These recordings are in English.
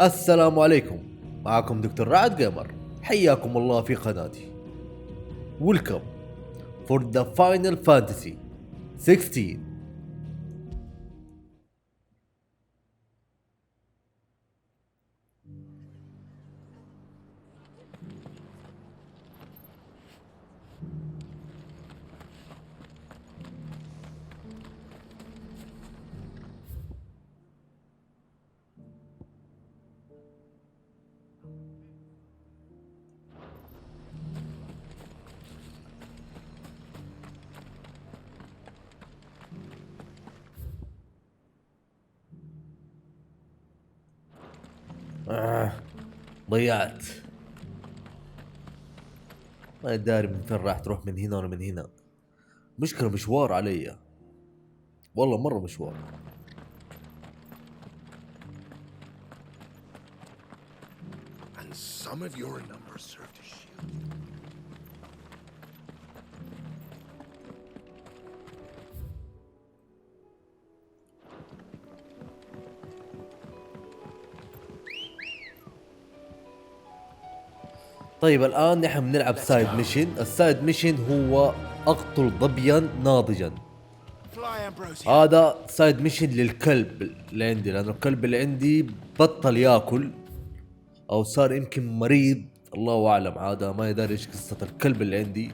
السلام عليكم. معكم دكتور رعد جيمر. حياكم الله في قناتي. Welcome for the Final Fantasy 16. ضيعت، ما داري من فين راح تروح، من هنا ولا من هنا. مشكلة مشوار علي، والله مرة مشوار. And some of your numbers serve to shield. طيب الآن نحن بنلعب سايد ميشن. السايد ميشن هو أقتل ظبيا ناضجا. هذا سايد ميشن للكلب اللي عندي، لأنه الكلب اللي عندي بطل ياكل أو صار يمكن مريض، الله أعلم. عادة ما يدري إيش قصة الكلب اللي عندي،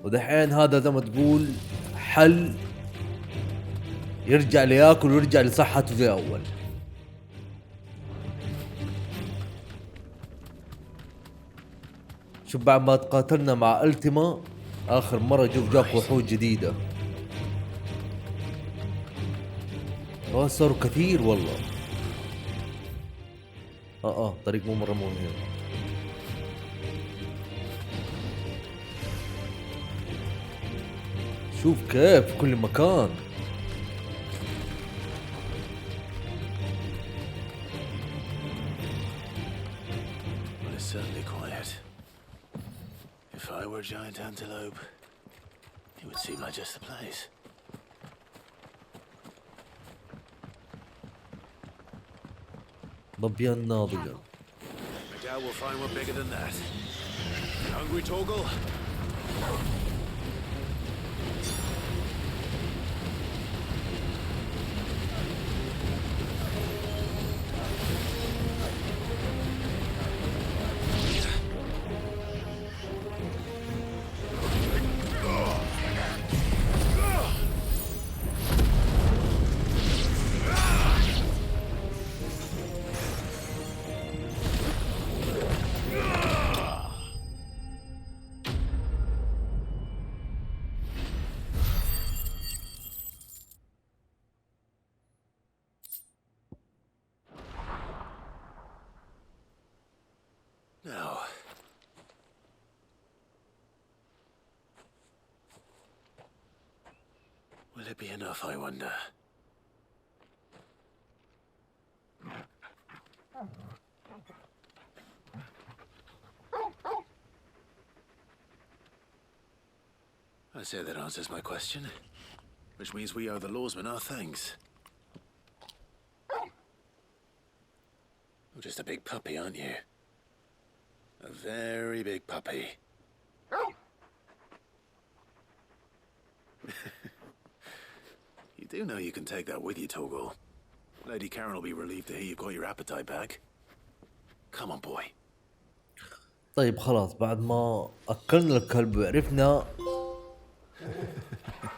ودحين هذا زي ما تقول حل يرجع لياكل ويرجع لصحته زي أول. شوف، بعد ما تقاتلنا مع التيما آخر مرة جاك وحوش جديدة. صاروا كثير والله. طريق مو مرة مهم. شوف كيف كل مكان. Well, it's certainly quiet. If I were a giant antelope, it would seem like just the place. ظبيان ناضجا. I doubt we'll find one bigger than that. You hungry, Torgal? No. Will it be enough, I wonder? I say that answers my question. Which means we owe the lawsmen our thanks. You're just a big puppy, aren't you? A very big puppy. You do know you can take that with you, Torgal. Lady Karen will be relieved to hear you've got your appetite back. Come on, boy. طيب خلاص، بعد ما أكلنا الكلب وعرفنا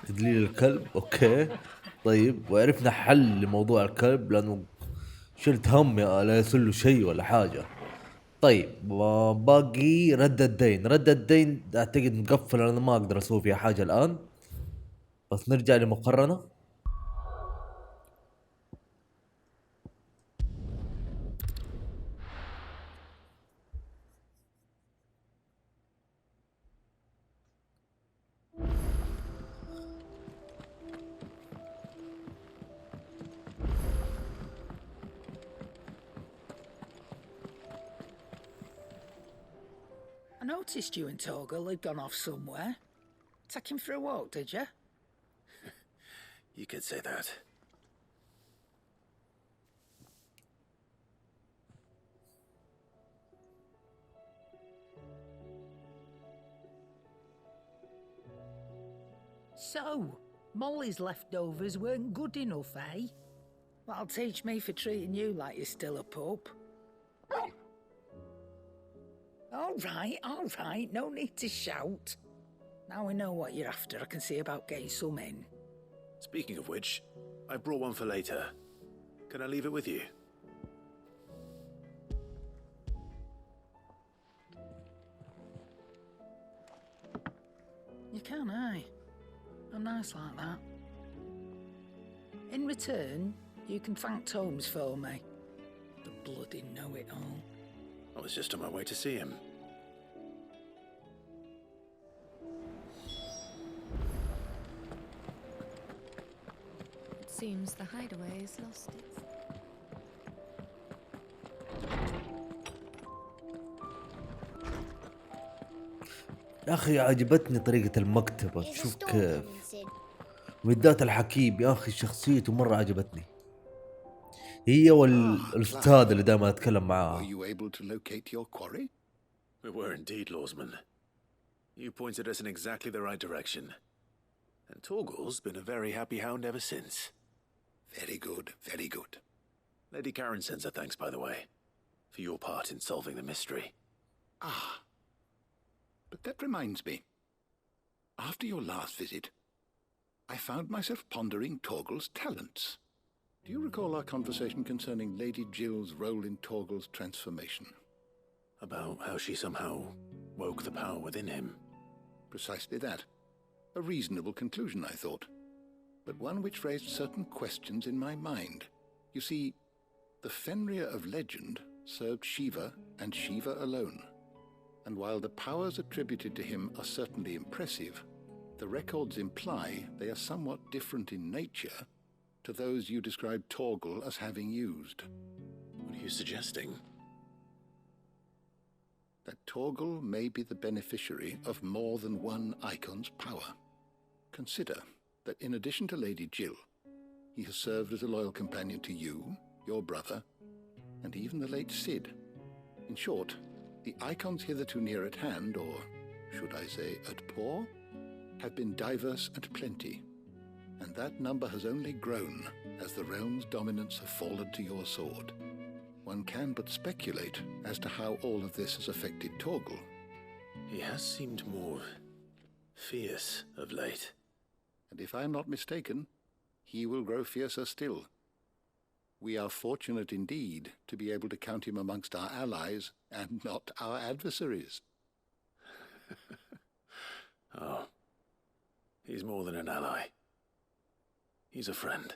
تدليل الكلب، أوكي. طيب وعرفنا حل لموضوع الكلب، لأنه شلت هم لا يصل له شيء ولا حاجة. طيب باقي رد الدين. رد الدين أعتقد مقفل، أنا ما أقدر أسوي فيها حاجة الآن، بس نرجع لمقرنا. I noticed you and Torgal had gone off somewhere. Take him for a walk, did you? You could say that. So, Molly's leftovers weren't good enough, eh? That'll teach me for treating you like you're still a pup. All right, no need to shout. Now we know what you're after, I can see about getting some in. Speaking of which, I brought one for later. Can I leave it with you? You can, aye. I'm nice like that. In return, you can thank Tomes for me. The bloody know-it-all. I was just on my way to see him. It seems the hideaway has lost its... يا اخي عجبتني طريقة المكتبة، شوف كيف وبالذات الحكيم يا اخي شخصيته مرة عجبتني، هي والاستاذ اللي دائما اتكلم Were معاها. you able to locate your quarry? We were indeed, Lawsman. You pointed us in exactly the right direction. And Torgal's been a very happy hound ever since. Very good, very good. Lady Karen sends her thanks, by the way, for your part in solving the mystery. Ah. But that reminds me. After your last visit, I found myself pondering Torgal's talents. Do you recall our conversation concerning Lady Jill's role in Torgal's transformation? About how she somehow woke the power within him. Precisely that. A reasonable conclusion, I thought. But one which raised certain questions in my mind. You see, the Fenrir of legend served Shiva and Shiva alone. And while the powers attributed to him are certainly impressive, the records imply they are somewhat different in nature to those you described Torgal as having used. What are you suggesting? That Torgal may be the beneficiary of more than one icon's power. Consider that in addition to Lady Jill, he has served as a loyal companion to you, your brother, and even the late Cid. In short, the icons hitherto near at hand, or should I say at paw, have been diverse and plenty, and that number has only grown as the realm's dominance have fallen to your sword. One can but speculate as to how all of this has affected Torgal. He has seemed more fierce of late. And if I am not mistaken, he will grow fiercer still. We are fortunate indeed to be able to count him amongst our allies and not our adversaries. Oh, he's more than an ally. He's a friend.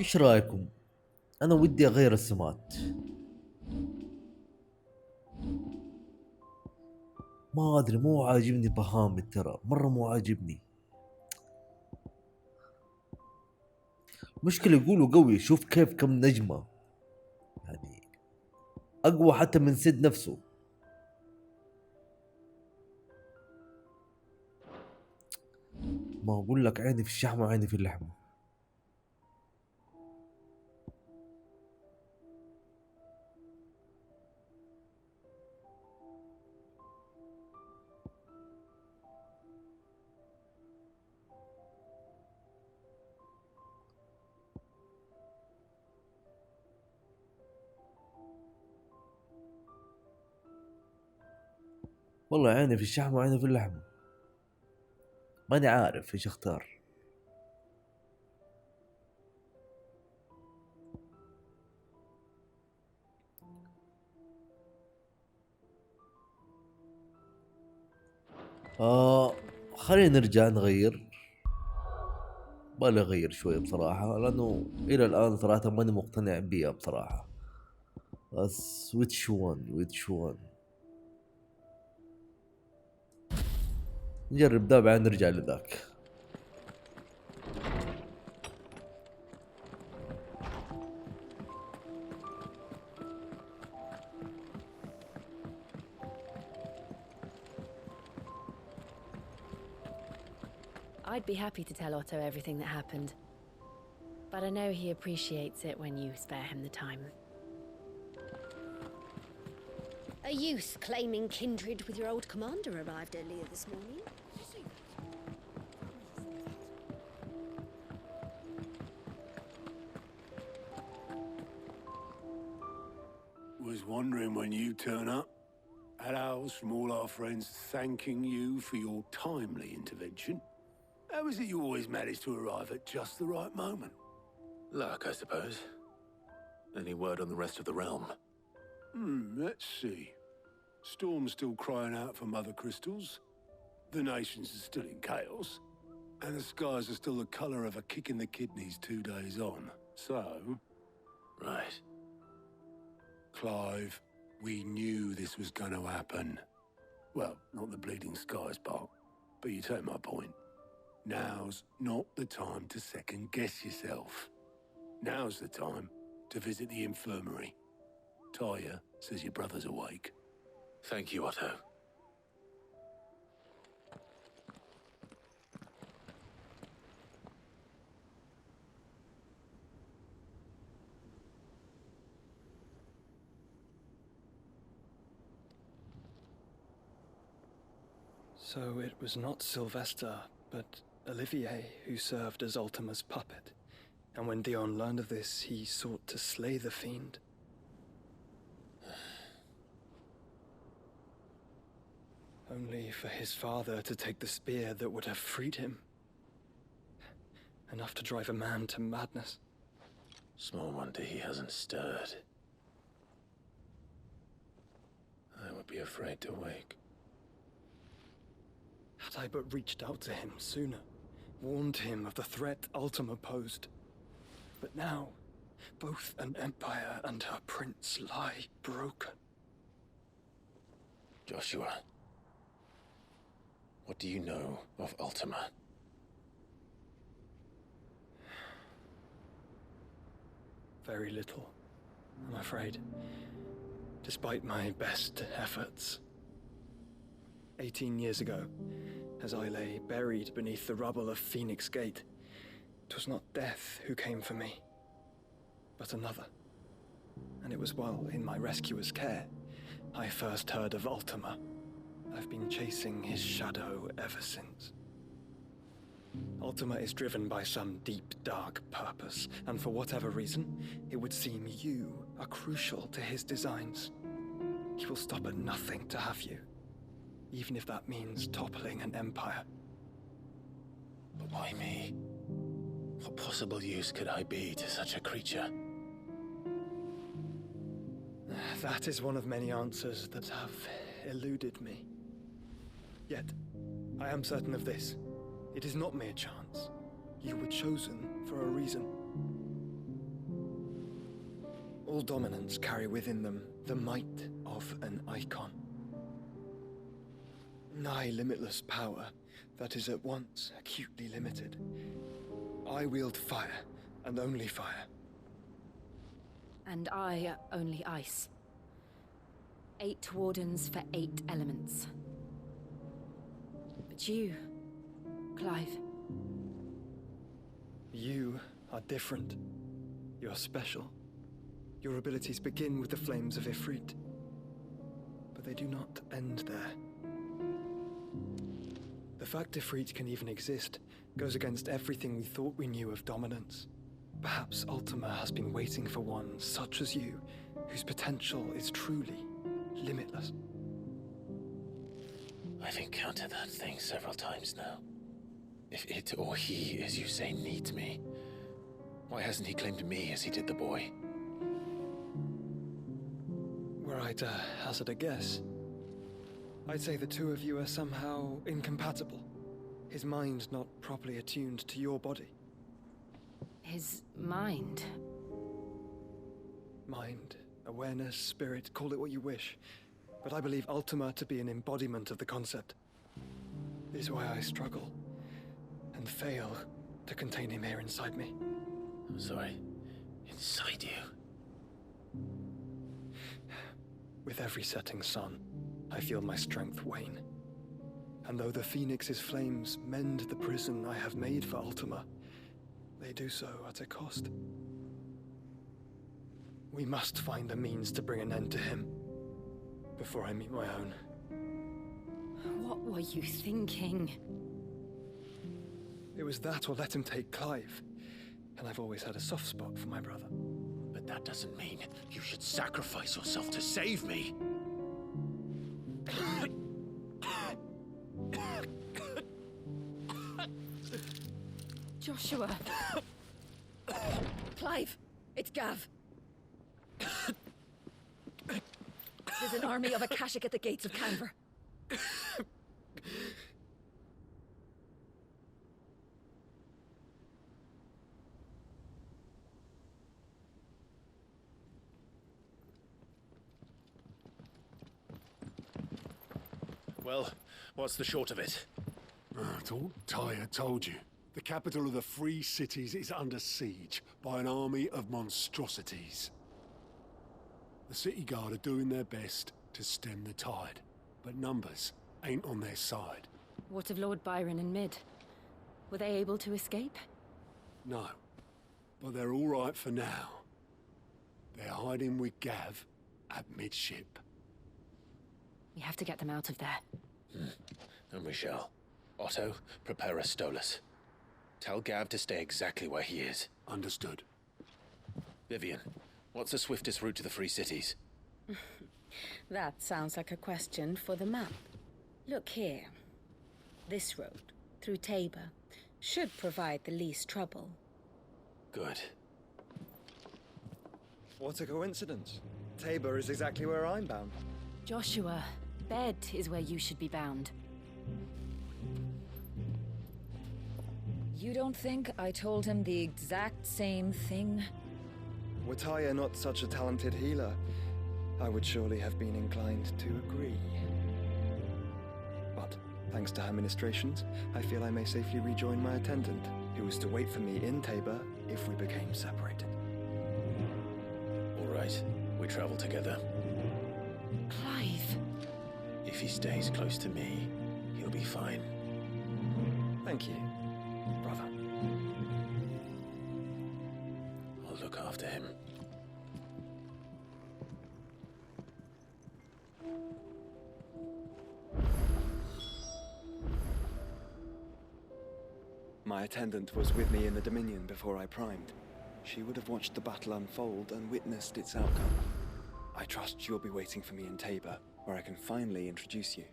ايش رايكم؟ انا ودي اغير السمات، ما ادري مو عاجبني بهامي، ترى مرة مو عاجبني. مشكلة يقولوا قوي، شوف كيف كم نجمة، يعني اقوى حتى من سيد نفسه. ما اقول لك عيني في الشحمة وعيني في اللحمة. والله عيني في الشحمة وعيني في اللحمة، ماني عارف ايش اختار. خلينا نرجع نغير. بالي اغير شوي بصراحة، لانه الى الان صراحة ماني مقتنع بيها بصراحة. بس which one نجرب ده بعدين نرجع لذاك. I'd be happy to tell Otto everything that happened. But I know he appreciates it when you spare him the time. A youth claiming kindred with your old commander arrived earlier this morning. Was wondering when you turn up. Had owls from all our friends thanking you for your timely intervention. How is it you always manage to arrive at just the right moment? Luck, I suppose. Any word on the rest of the realm? Let's see. Storm's still crying out for mother crystals. The nations are still in chaos. And the skies are still the colour of a kick in the kidneys 2 days on. So... Right. Clive, we knew this was going to happen. Well, not the bleeding skies part, but you take my point. Now's not the time to second-guess yourself. Now's the time to visit the infirmary. Taya says your brother's awake. Thank you, Otto. So it was not Sylvester, but Olivier who served as Ultima's puppet. And when Dion learned of this, he sought to slay the fiend. Only for his father to take the spear that would have freed him. Enough to drive a man to madness. Small wonder he hasn't stirred. I would be afraid to wake. Had I but reached out to him sooner, warned him of the threat Ultima posed. But now, both an empire and her prince lie broken. Joshua, what do you know of Ultima? Very little, I'm afraid. Despite my best efforts. 18 years ago, as I lay buried beneath the rubble of Phoenix Gate, it was not death who came for me, but another. And it was while in my rescuer's care, I first heard of Ultima. I've been chasing his shadow ever since. Ultima is driven by some deep, dark purpose, and for whatever reason, it would seem you are crucial to his designs. He will stop at nothing to have you, even if that means toppling an empire. But why me? What possible use could I be to such a creature? That is one of many answers that have eluded me. Yet, I am certain of this. It is not mere chance. You were chosen for a reason. All dominants carry within them the might of an icon. Nigh limitless power that is at once acutely limited. I wield fire, and only fire. And I only ice. 8 wardens for 8 elements. But you, Clive. You are different. You're special. Your abilities begin with the flames of Ifrit. But they do not end there. The fact Ifrit can even exist goes against everything we thought we knew of dominance. Perhaps Ultima has been waiting for one such as you, whose potential is truly limitless. I've encountered that thing several times now. If it or he, as you say, needs me, why hasn't he claimed me as he did the boy? Were I to hazard a guess, I'd say the two of you are somehow incompatible. His mind not properly attuned to your body. His mind. Mind, awareness, spirit, call it what you wish. But I believe Ultima to be an embodiment of the concept. This is why I struggle and fail to contain him here inside me. I'm sorry. Inside you? With every setting sun, I feel my strength wane. And though the Phoenix's flames mend the prison I have made for Ultima, they do so at a cost. We must find a means to bring an end to him before I meet my own. What were you thinking? It was that or let him take Clive. And I've always had a soft spot for my brother. But that doesn't mean you should sacrifice yourself to save me. Joshua. Clive, it's Gav. There's an army of Akashic at the gates of Canver. Well, what's the short of it? I thought Tyre told you. The capital of the Free Cities is under siege by an army of monstrosities. The city guard are doing their best to stem the tide, but numbers ain't on their side. What of Lord Byron and Mid? Were they able to escape? No, but they're all right for now. They're hiding with Gav at midship. We have to get them out of there. And we shall. Otto, prepare a Stolas. Tell Gav to stay exactly where he is. Understood. Vivian, what's the swiftest route to the Free Cities? That sounds like a question for the map. Look here. This road, through Tabor, should provide the least trouble. Good. What a coincidence. Tabor is exactly where I'm bound. Joshua, bed is where you should be bound. You don't think I told him the exact same thing? Were Tyre not such a talented healer, I would surely have been inclined to agree. But, thanks to her ministrations, I feel I may safely rejoin my attendant, who was to wait for me in Tabor if we became separated. All right, we travel together. Clive! If he stays close to me, he'll be fine. Thank you, brother. I'll look after him. My attendant was with me in the Dominion before I primed. She would have watched the battle unfold and witnessed its outcome. I trust you'll be waiting for me in Tabor, where I can finally introduce you.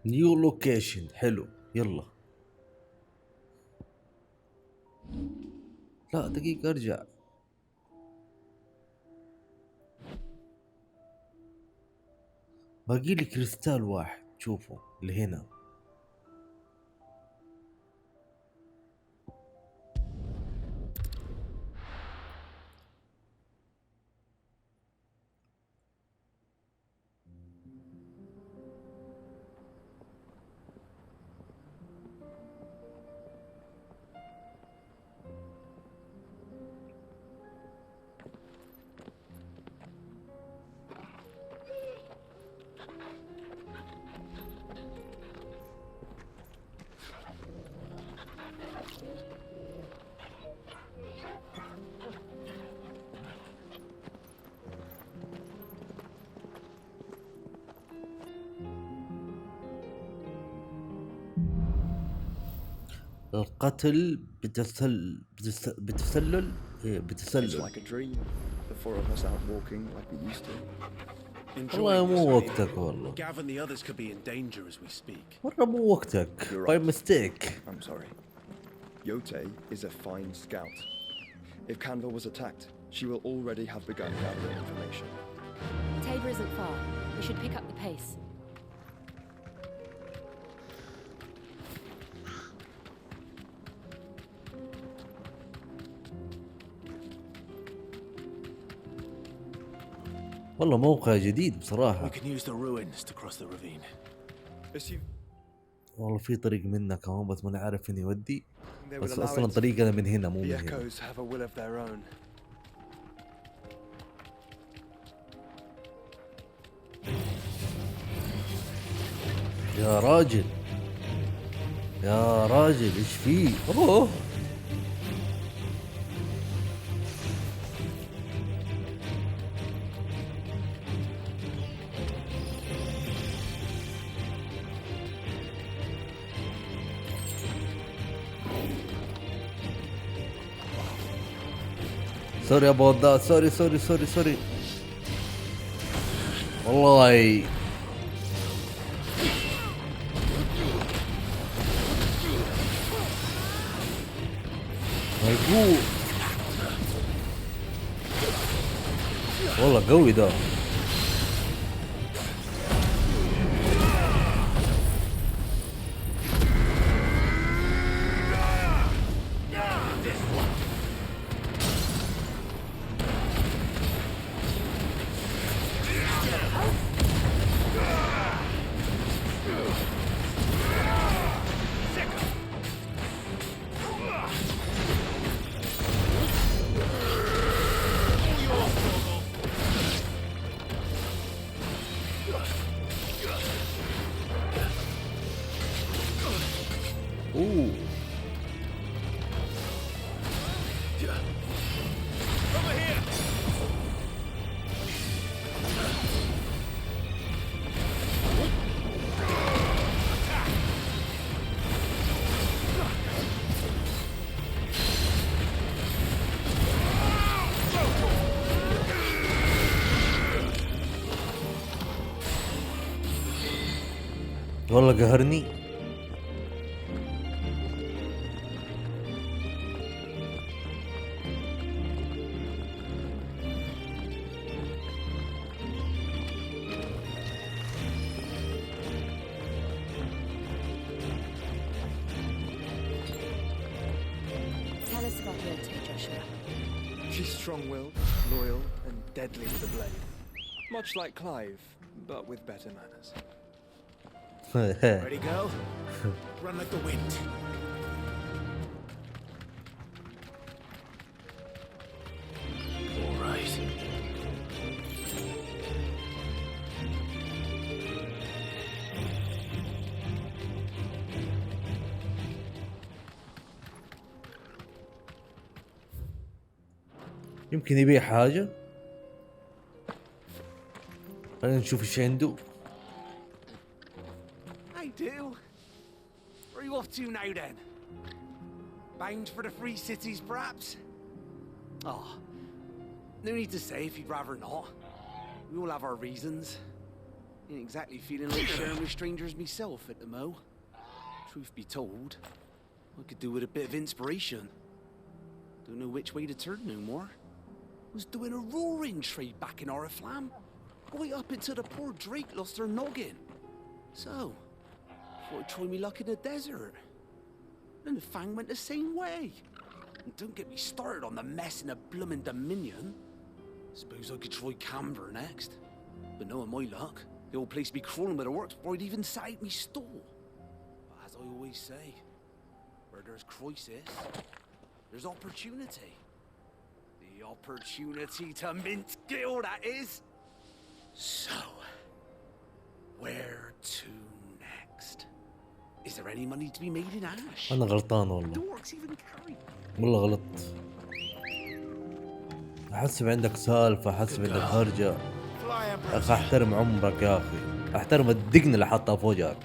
نيو لوكيشن. حلو، يلا. لا دقيقة، ارجع. باقي لي كريستال واحد، شوفوا اللي هنا. القتل بتسلل. It's like a dream. The four of us out walking like we used to. والله مو وقتك والله. Gav and the others could be in danger as we speak. مرة مو وقتك. You're By right. mistake. I'm sorry. Yote is a fine scout. If Canva was attacked, she will already have begun gathering information. Tabor isn't far. We should pick up the pace. والله موقع جديد We بصراحة. can use the ruins to cross the ravine. والله في طريق منه كمان بس ماني عارف فين يودي. They would بس allow اصلا it to طريقنا من هنا مو The من هنا. echoes have a will of their own. يا راجل يا راجل ايش فيه؟ اوه سوري about that. سوري والله. ملقوط والله قوي ده. اوه والله قهرني. Tell us about Lotte, Joshua. She's strong-willed, loyal, and deadly with a blade. Much like Clive, but with better manners. Ready, girl? Run like the wind. All right. يمكن يبيع حاجة. خلينا نشوف ايش عنده. I do. Where are you off to now then? Bound for the free cities, perhaps? Oh, no need to say if you'd rather not. We all have our reasons. Ain't exactly feeling like sharing with strangers myself at the mo. Truth be told, I could do with a bit of inspiration. Don't know which way to turn no more. Was doing a roaring trade back in Oriflamme. Right up until the poor Drake lost her noggin. So, thought I'd try me luck in the desert. And the Fang went the same way. And don't get me started on the mess in the bloomin' Dominion. Suppose I could try Camber next. But knowing my luck, the old place be crawling with the works before I'd even sat out me stall. But as I always say, where there's crisis, there's opportunity. The opportunity to mint Gil, that is. So, where to next? Is there any money to be made in Ash? انا غلطان والله. Dorks even carry. والله غلط. احسب عندك سالفة، احسب عندك هرجة. يا اخي احترم عمرك يا اخي، احترم الدقن اللي حطها فوقك.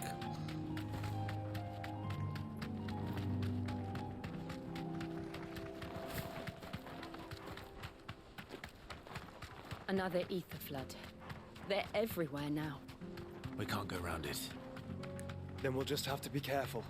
Another ether flood. They're everywhere now. We can't go around it. Then we'll just have to be careful.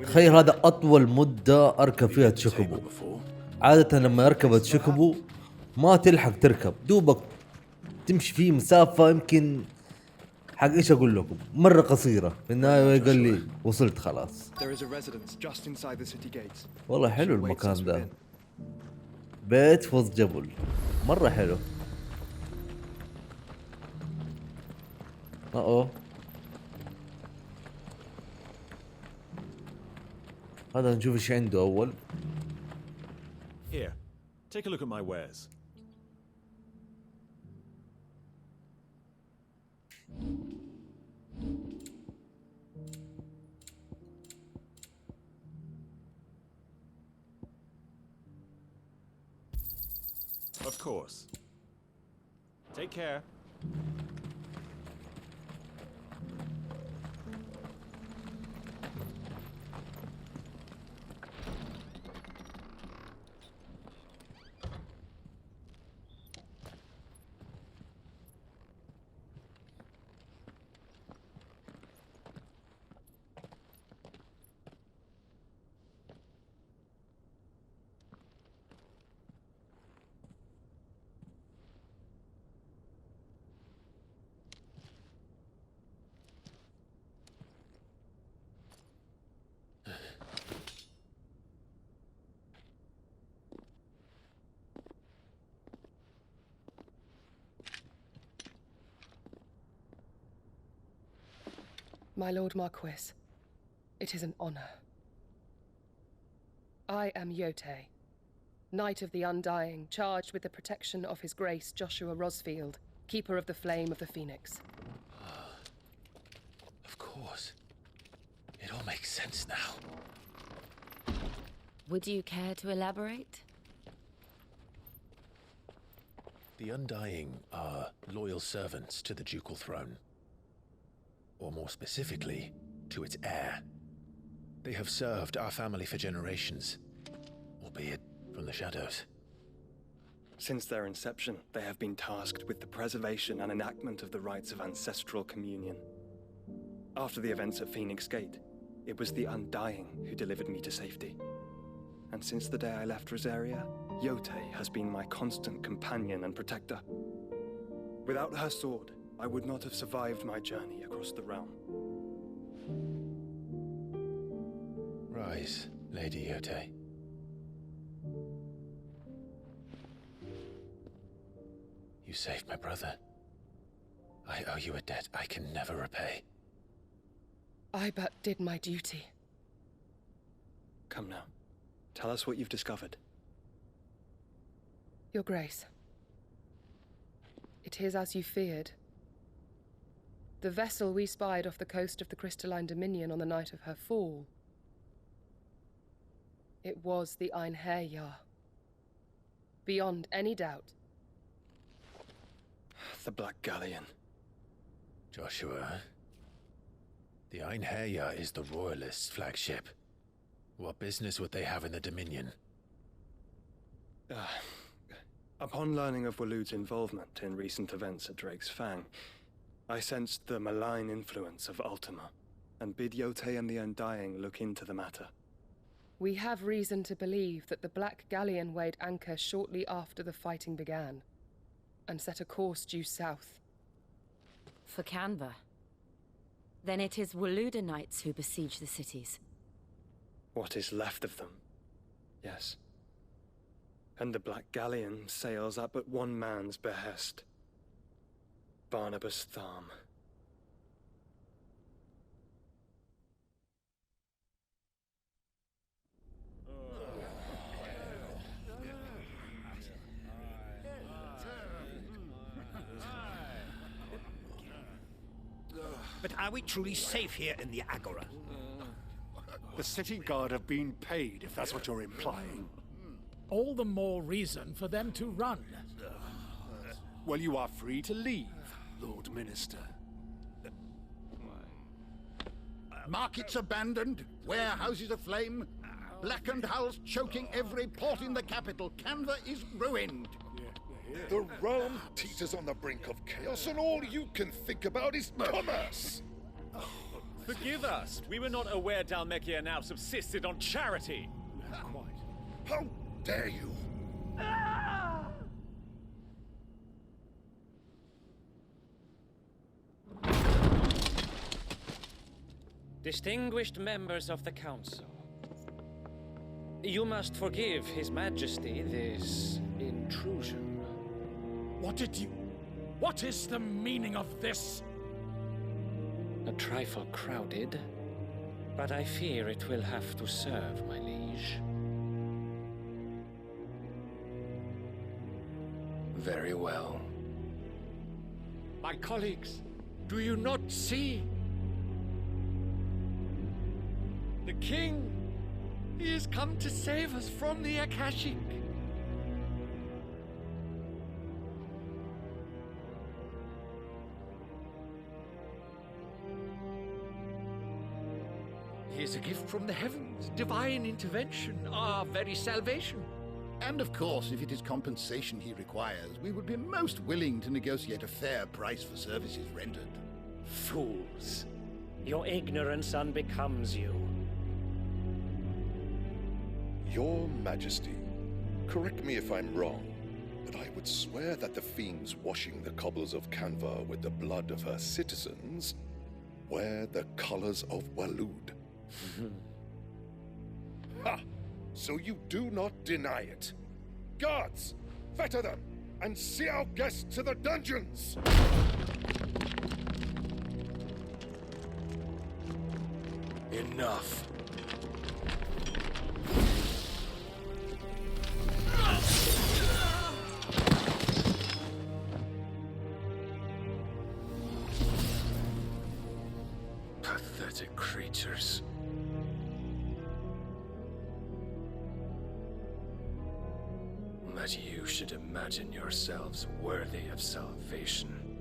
تخيل هذا اطول مدة اركب فيها تشوكوبو. عادة لما اركب تشوكوبو ما تلحق تركب، دوبك تمشي فيه مسافة يمكن حق ايش اقول لكم مرة قصيرة، في النهاية قال لي وصلت خلاص. There is a residence just inside the city gates. والله حلو She awaits المكان us ده، within. بيت في وسط جبل، مرة حلو. اوه هذا نشوف ايش عنده اول. Here, take a look at my wares. Of course. Take care. My Lord Marquis, it is an honor. I am Yote, Knight of the Undying, charged with the protection of His Grace Joshua Rosfield, Keeper of the Flame of the Phoenix. Of course. It all makes sense now. Would you care to elaborate? The Undying are loyal servants to the ducal throne. Or more specifically, to its heir. They have served our family for generations, albeit from the shadows. Since their inception, they have been tasked with the preservation and enactment of the rites of ancestral communion. After the events at Phoenix Gate, it was the Undying who delivered me to safety. And since the day I left Rosaria, Yote has been my constant companion and protector. Without her sword, I would not have survived my journey across the realm. Rise, Lady Yote. You saved my brother. I owe you a debt I can never repay. I but did my duty. Come now. Tell us what you've discovered. Your Grace. It is as you feared. The vessel we spied off the coast of the Crystalline Dominion on the night of her fall. It was the Einherjar. Beyond any doubt. The Black Galleon. Joshua, the Einherjar is the Royalists' flagship. What business would they have in the Dominion? Upon learning of Waloed's involvement in recent events at Drake's Fang, I sensed the malign influence of Ultima, and bid Yote and the Undying look into the matter. We have reason to believe that the Black Galleon weighed anchor shortly after the fighting began, and set a course due south. For Canva. Then it is Waloed Knights who besiege the cities. What is left of them, yes. And the Black Galleon sails at but one man's behest. Barnabas Tharm. But are we truly safe here in the Agora? The city guard have been paid, if that's what you're implying. All the more reason for them to run. Well, you are free to leave, Lord Minister. Markets abandoned, warehouses aflame, blackened hulls choking every port in the capital. Canva is ruined. The realm teeters on the brink of chaos, and all you can think about is commerce. Forgive us. We were not aware Dhalmekia now subsisted on charity. How dare you? Distinguished members of the council, you must forgive His Majesty this intrusion. What is the meaning of this? A trifle crowded, but I fear it will have to serve, my liege. Very well. My colleagues, do you not see? The king, he has come to save us from the Akashic. He is a gift from the heavens, divine intervention, our very salvation. And of course, if it is compensation he requires, we would be most willing to negotiate a fair price for services rendered. Fools. Your ignorance unbecomes you. Your Majesty, correct me if I'm wrong, but I would swear that the fiends washing the cobbles of Canva with the blood of her citizens wear the colors of Waloed. Ha! So you do not deny it. Guards, fetter them, and see our guests to the dungeons! Enough. Pathetic creatures. That you should imagine yourselves worthy of salvation.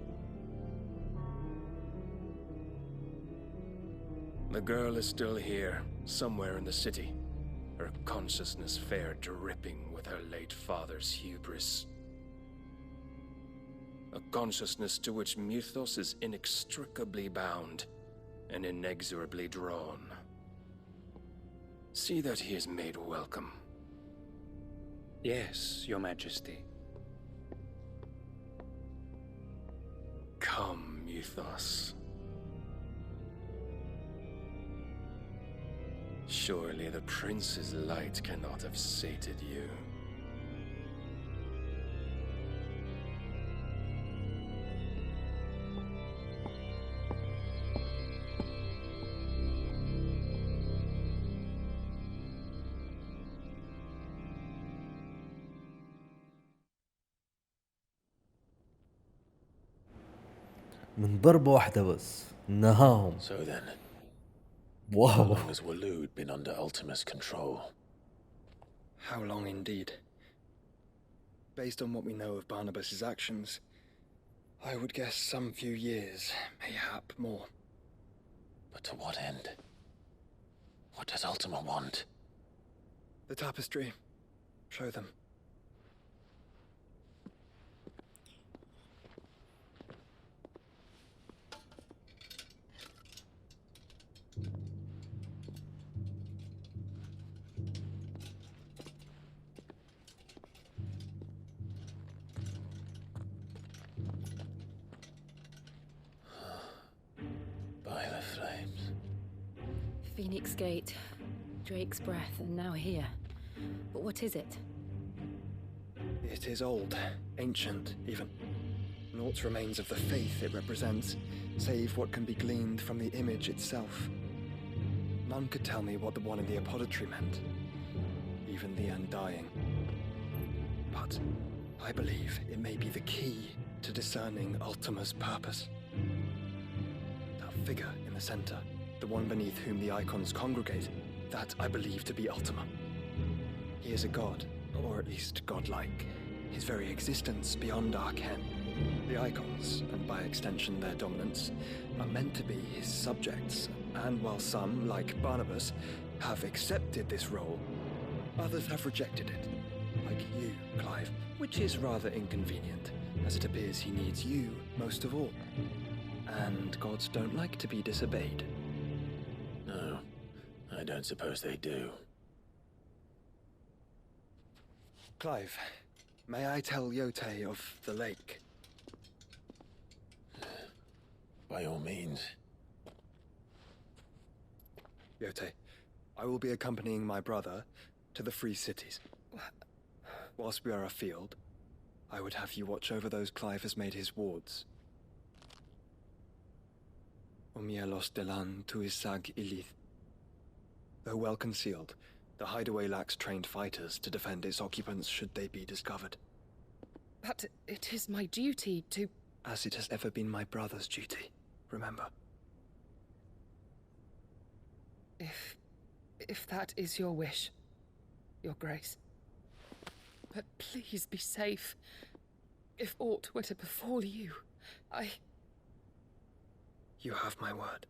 The girl is still here, somewhere in the city, her consciousness fair dripping with her late father's hubris. A consciousness to which Mythos is inextricably bound and inexorably drawn. See that he is made welcome. Yes, Your Majesty. Come, Mythos. Surely the prince's light cannot have sated you. من ضربة واحدة بس نهاهم. So then, Wow. how long has Waloed been under Ultima's control? How long indeed? Based on what we know of Barnabas's actions, I would guess some few years, mayhap more. But to what end? What does Ultima want? The tapestry. Show them. By the flames. Phoenix Gate, Drake's Breath, and now here. But what is it? It is old, ancient, even. Naught remains of the faith it represents, save what can be gleaned from the image itself. None could tell me what the one in the apothecary meant, even the Undying. But I believe it may be the key to discerning Ultima's purpose. That figure in the center, the one beneath whom the icons congregate, that I believe to be Ultima. He is a god, or at least godlike, his very existence beyond our ken. The icons, and by extension their dominance, are meant to be his subjects, and while some, like Barnabas, have accepted this role, others have rejected it, like you, Clive, which is rather inconvenient, as it appears he needs you most of all. And gods don't like to be disobeyed. No, I don't suppose they do. Clive, may I tell Yote of the lake? By all means. Yote, I will be accompanying my brother to the Free Cities. Whilst we are afield, I would have you watch over those Clive has made his wards. Omielos delan tuisag ilith. Though well concealed, the hideaway lacks trained fighters to defend its occupants should they be discovered. But it is my duty to... As it has ever been my brother's duty, remember. If that is your wish, Your Grace. But please be safe. If aught were to befall you, You have my word.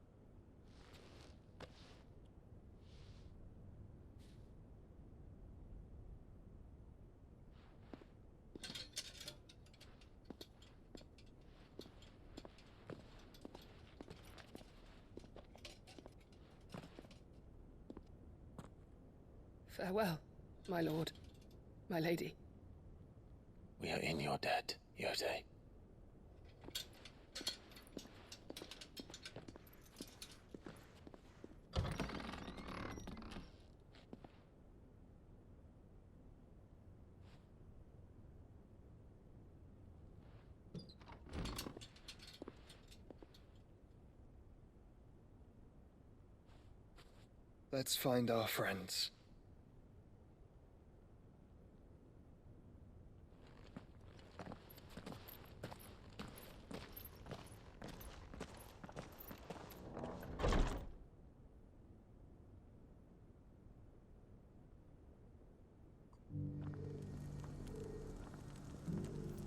Farewell, my lord, my lady. We are in your debt, Yote. Let's find our friends.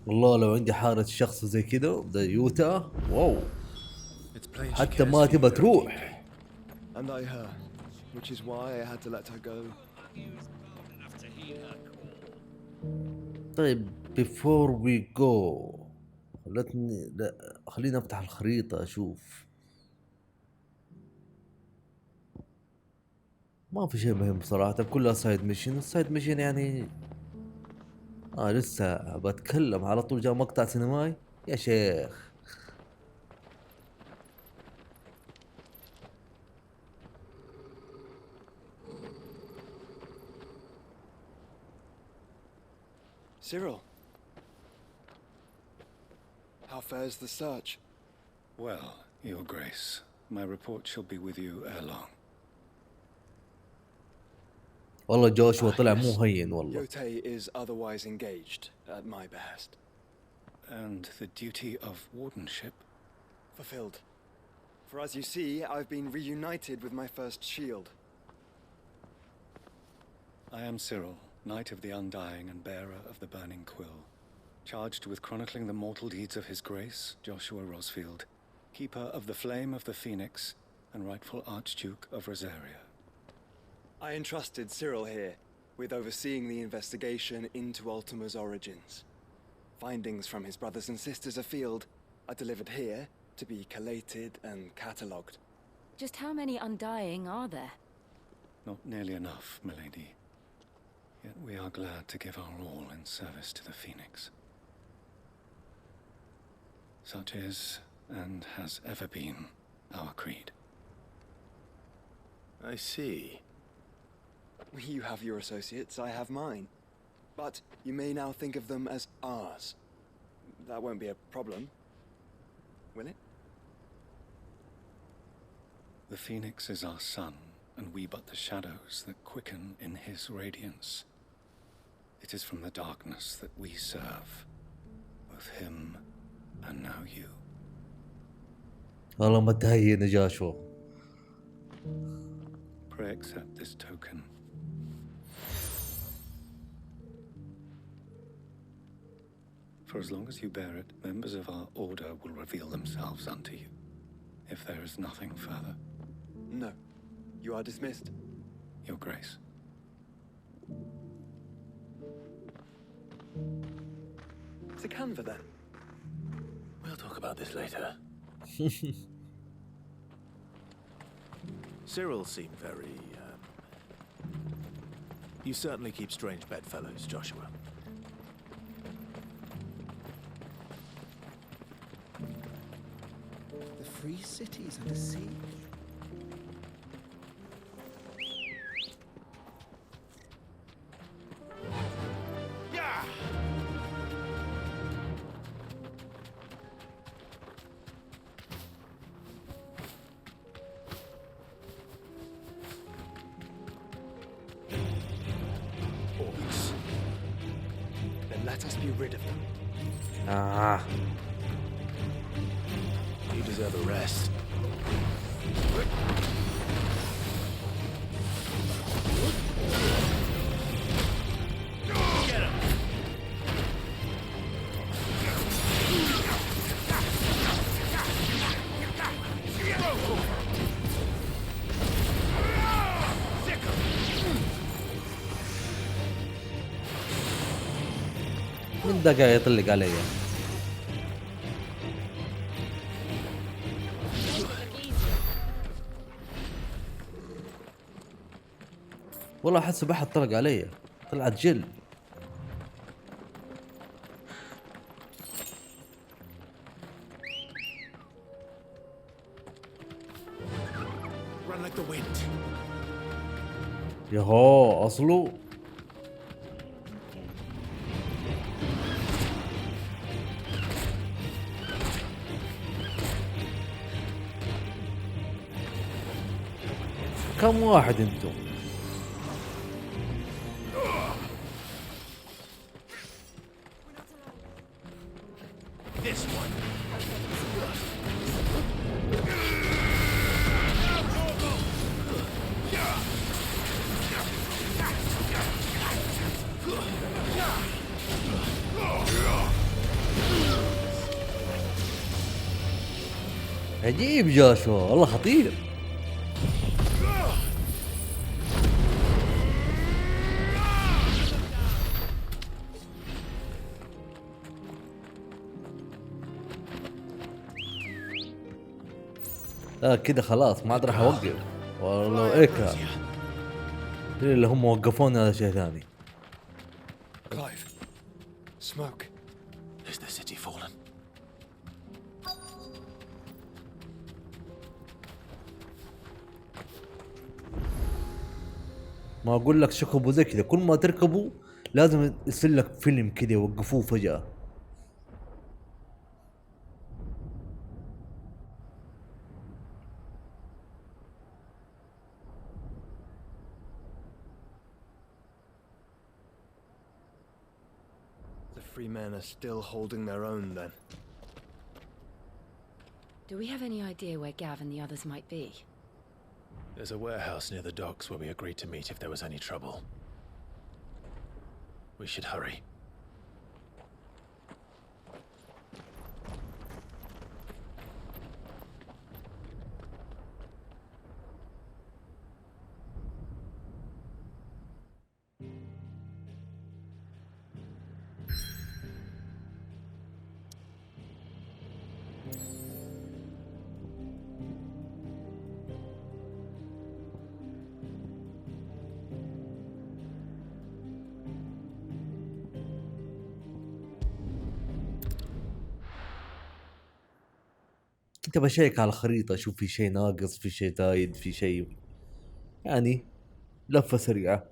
والله لو عندي حارة شخص زي كده زي يوتا واو حتى ما تبى تروح. And I her, which is why I had to let her go. طيب before we go خلينا افتح الخريطة اشوف. ما في شيء مهم صراحة، كلها سايد ميشن. السايد ميشن يعني لسه بتكلم على طول جاء مقطع سينمائي يا شيخ. Cyril. How fares the search? Well, Your Grace, my report shall be with you ere long. والله جوشوا طلع مو هين والله. Yote is otherwise engaged at my behest. And the duty of wardenship? Fulfilled. For as you see, I've been reunited with my first shield. I am Cyril, Knight of the Undying and bearer of the Burning Quill, charged with chronicling the mortal deeds of His Grace, Joshua Rosfield, keeper of the Flame of the Phoenix and rightful Archduke of Rosaria. I entrusted Cyril here with overseeing the investigation into Ultima's origins. Findings from his brothers and sisters afield are delivered here to be collated and catalogued. Just how many Undying are there? Not nearly enough, milady. Yet we are glad to give our all in service to the Phoenix. Such is, and has ever been, our creed. I see. You have your associates, I have mine. But you may now think of them as ours. That won't be a problem, will it? The Phoenix is our sun, and we but the shadows that quicken in his radiance. It is from the darkness that we serve, both him and now you. والله ما تهين جاشوا. Pray accept this token. For as long as you bear it, members of our order will reveal themselves unto you. If there is nothing further. No. You are dismissed. Your Grace. It's a canva then. We'll talk about this later. Cyril seemed very, You certainly keep strange bedfellows, Joshua. The Free Cities under siege. Let us be rid of them. You deserve a rest. Get him! من ده قاعد يطلق علي؟ والله احس بحد طلق علي، طلعت جل. Run like the wind. يهو اصله كم واحد انتم؟ This one. عجيب جاشوا، والله خطير. لا كده خلاص ما عاد راح اوقف، والله ايه كان اللي هم وقفوني هذا شيء ثاني. Clive, smoke. Is the city fallen? ما اقول لك شكبوا زي كذا، كل ما تركبوا لازم يصير لك فيلم كذا يوقفوه فجأة. The free men are still holding their own then. Do we have any idea where Gav and the others might be? There's a warehouse near the docks where we agreed to meet if there was any trouble. We should hurry. كنت بشيك على الخريطة اشوف في شيء ناقص، في شيء زايد، في شيء يعني لفة سريعة.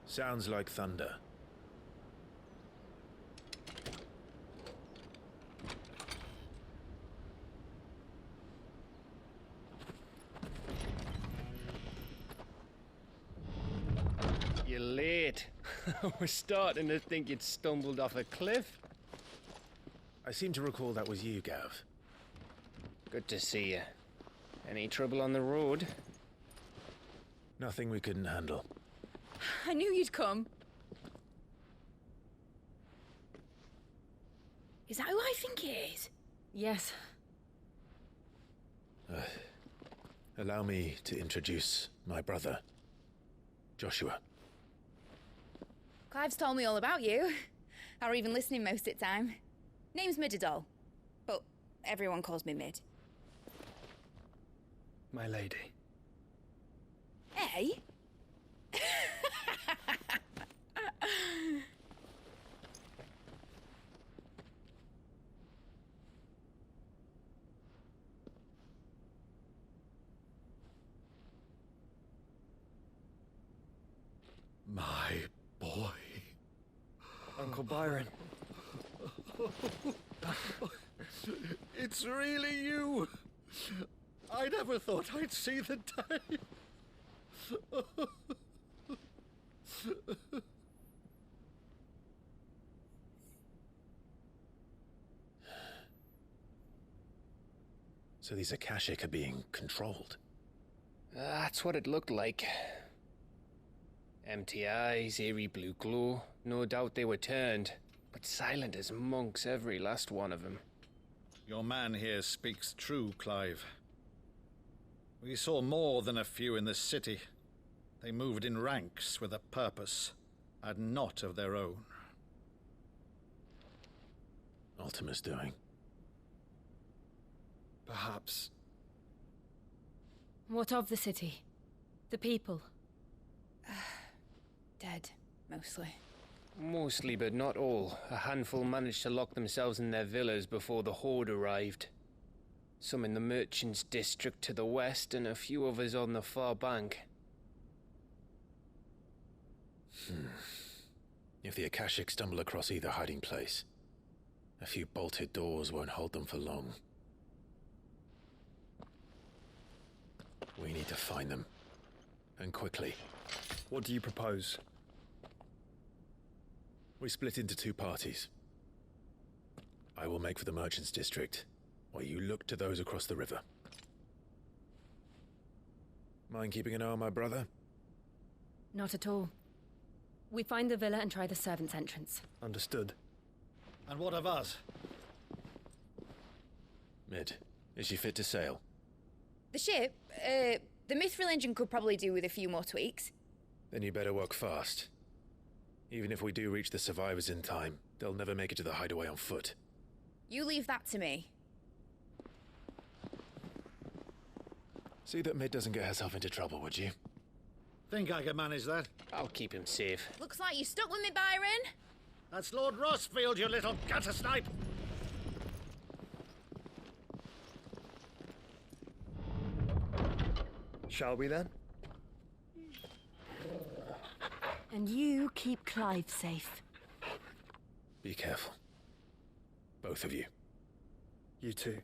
Sounds like thunder. You're late. We're starting to think you'd stumbled off a cliff. I seem to recall that was you, Gav. Good to see you. Any trouble on the road? Nothing we couldn't handle. I knew you'd come. Is that who I think it is? Yes. Allow me to introduce my brother, Joshua. Clive's told me all about you. Or even listening most of the time. Name's Midadol, but everyone calls me Mid. My lady. Eh? My boy. Uncle Byron. It's really you. I never thought I'd see the day. So these Akashic are being controlled? That's what it looked like. Empty eyes, eerie blue glow. No doubt they were turned, but silent as monks, every last one of them. Your man here speaks true, Clive. We saw more than a few in this city. They moved in ranks with a purpose, and not of their own. Ultima's doing. Perhaps. What of the city? The people? Dead, mostly. Mostly, but not all. A handful managed to lock themselves in their villas before the Horde arrived. Some in the merchants' district to the west, and a few others on the far bank. If the Akashic stumble across either hiding place, a few bolted doors won't hold them for long. We need to find them. And quickly. What do you propose? We split into two parties. I will make for the merchants' district, while you look to those across the river. Mind keeping an eye on my brother? Not at all. We find the villa and try the servants' entrance. Understood. And what of us? Mid, is she fit to sail? The ship, the mithril engine could probably do with a few more tweaks. Then you better work fast. Even if we do reach the survivors in time, they'll never make it to the hideaway on foot. You leave that to me. See that Mid doesn't get herself into trouble, would you? Think I can manage that? I'll keep him safe. Looks like you stuck with me, Byron. That's Lord Rossfield, you little gutter snipe! Shall we then? And you keep Clive safe. Be careful. Both of you. You too.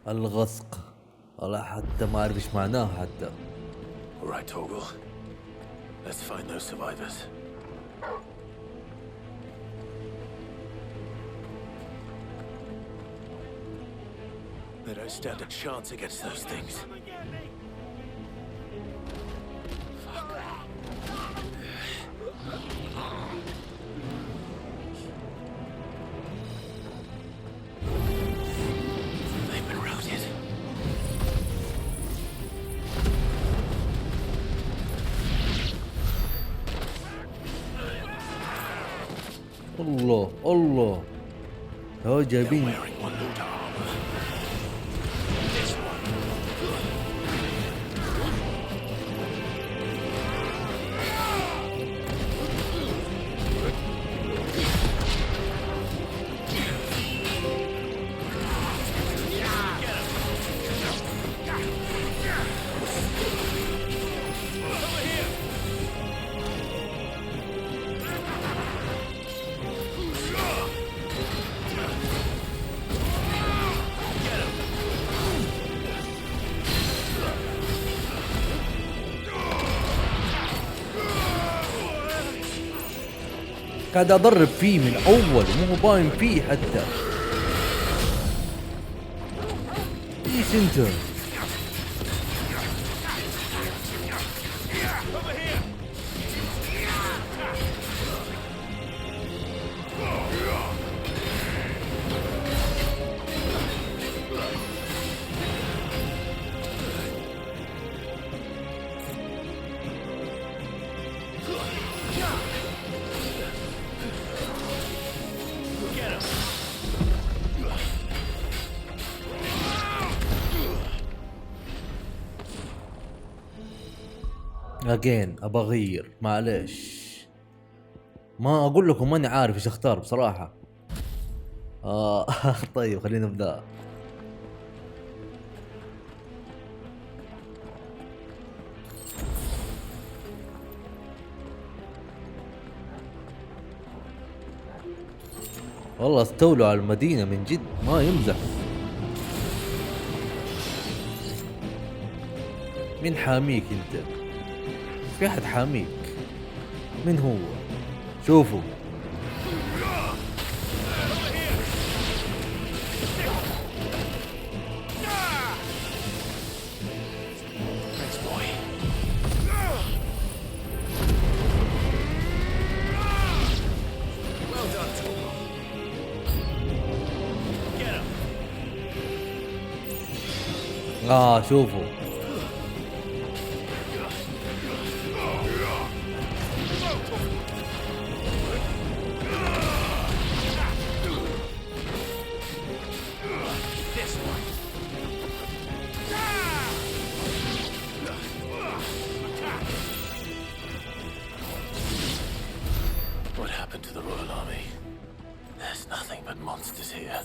الغسق والله حتى ما أعرف إيش معناه حتى. All right, Torgal. Let's find those survivors. They don't stand a chance against those things. They've been routed. الله الله هو جايبين قاعد اضرب فيه من اول مو باين فيه حتى. ايش انت؟ اجين ابى اغير معليش ما اقول لكم ماني عارف ايش اختار بصراحه. طيب خلينا نبدا. والله استولوا على المدينة من جد، ما يمزح. مين حاميك انت؟ في احد حاميك؟ من هو؟ شوفوا. شوفوا. What happened to the Royal Army? There's nothing but monsters here.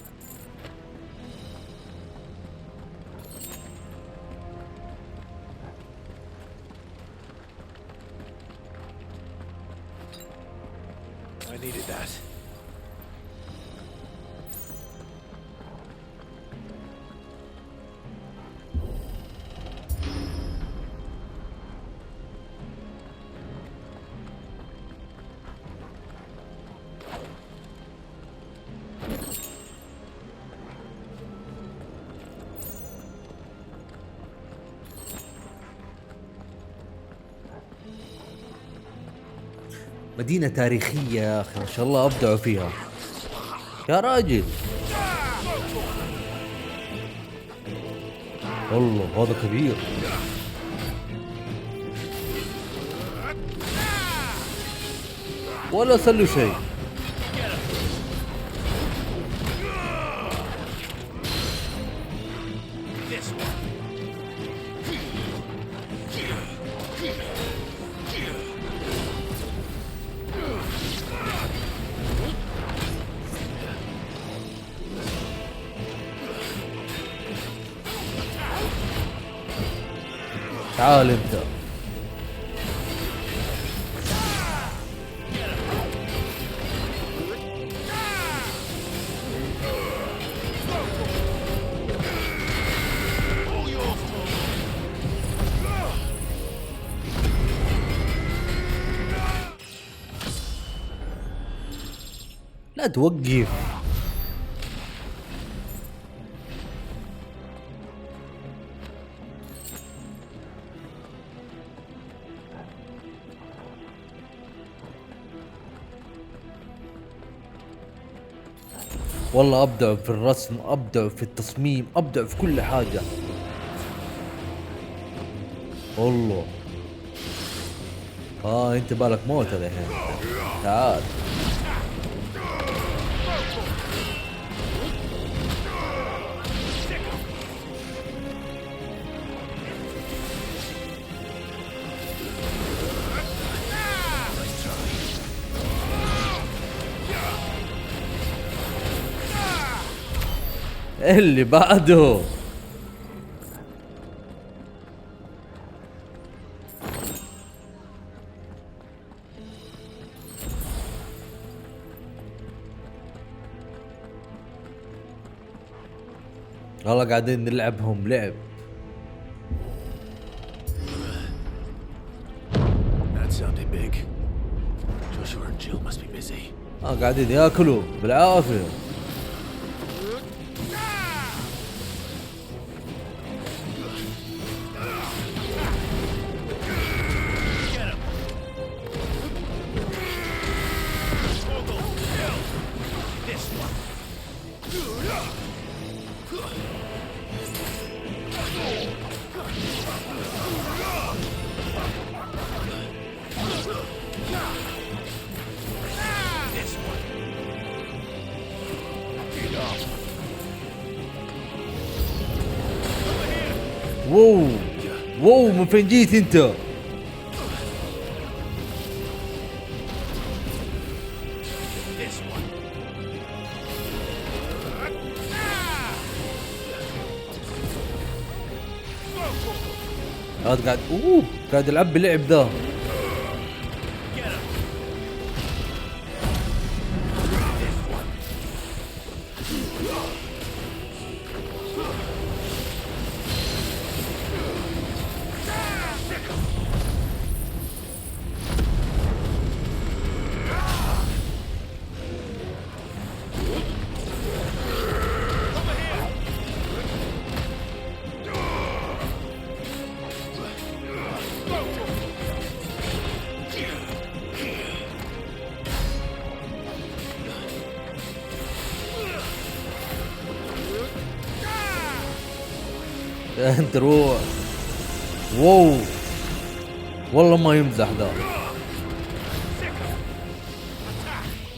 I needed that. مدينة تاريخية يا أخي، ما شاء الله أبدعوا فيها يا راجل. والله هذا كبير. ولا سلوا شيء. تعال انت. لا توقف. والله أبدعوا في الرسم، أبدعوا في التصميم، أبدعوا في كل حاجة. والله أنت بالك موت الحين. تعال. اللي بعده. والله قاعدين نلعبهم لعب. That sounded big. Joshua and Jill must be busy. قاعدين ياكلوا بالعافية. واو واو، من فين جيت انت؟ هذا قاعد يلعب بلعب ذا. انت روح. واو والله ما يمزح ذا.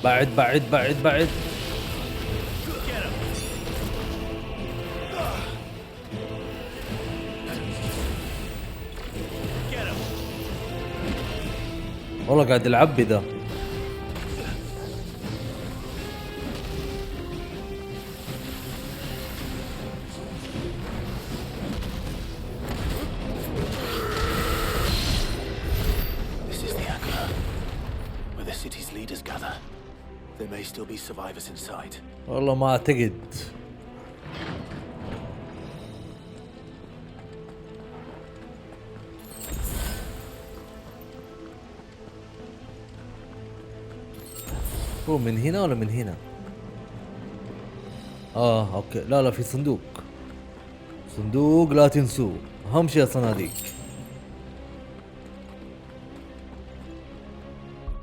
بعد بعد بعد بعد. والله قاعد يلعب ذا. There may still be survivors inside. والله ما اعتقد. هو من هنا ولا من هنا؟ اوكي. لا في صندوق. صندوق لا تنسوه، اهم شيء الصناديق.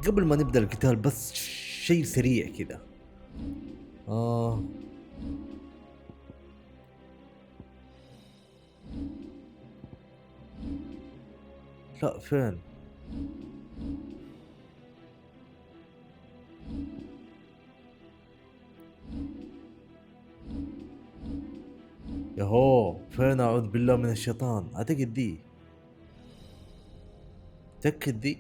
قبل ما نبدأ القتال بس شيء سريع كذا. لا فين؟ يهو فين؟ اعوذ بالله من الشيطان. اعتقد دي. تأكد دي.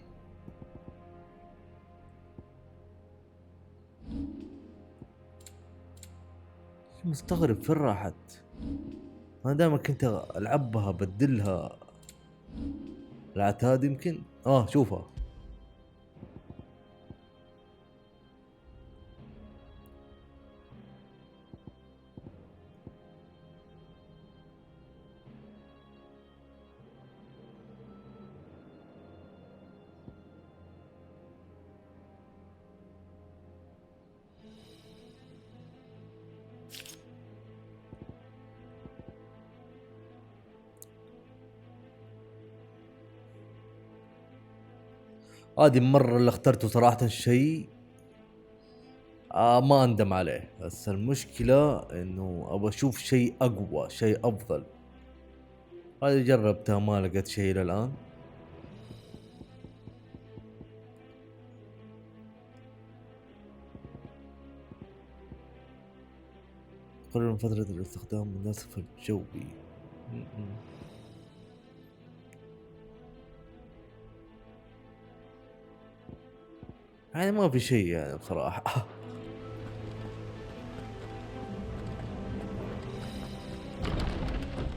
مستغرب فين راحت؟ انا دائما كنت العبها بدلها العتاد يمكن. شوفها. هذه المرة اللي اخترته صراحة شيء ما اندم عليه، بس المشكلة انه ابغى اشوف شيء اقوى، شيء افضل. هذه جربتها ما لقيت شيء للان. قرر من فترة الاستخدام الناسف الجوي. يعني ما في شيء يعني بصراحة.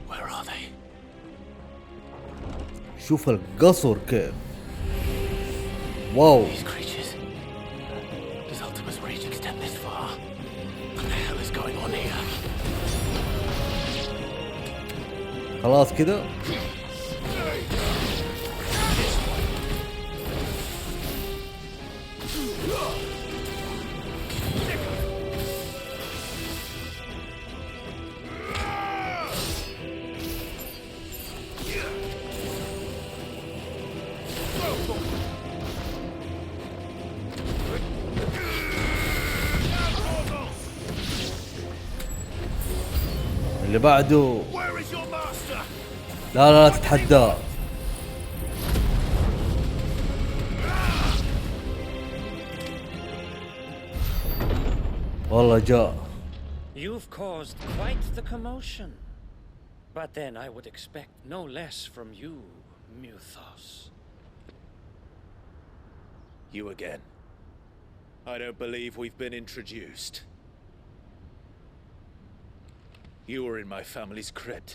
Where are they? شوف القصر كيف. واو. These creatures. Does Ultima's rage extend this far? What the hell is going on here? خلاص كذا. اللي بعده. لا تتحداه. والله جاء. You've caused quite the commotion. But then I would expect no less from you, Muthos. You again. I don't believe we've been introduced. You were in my family's crypt,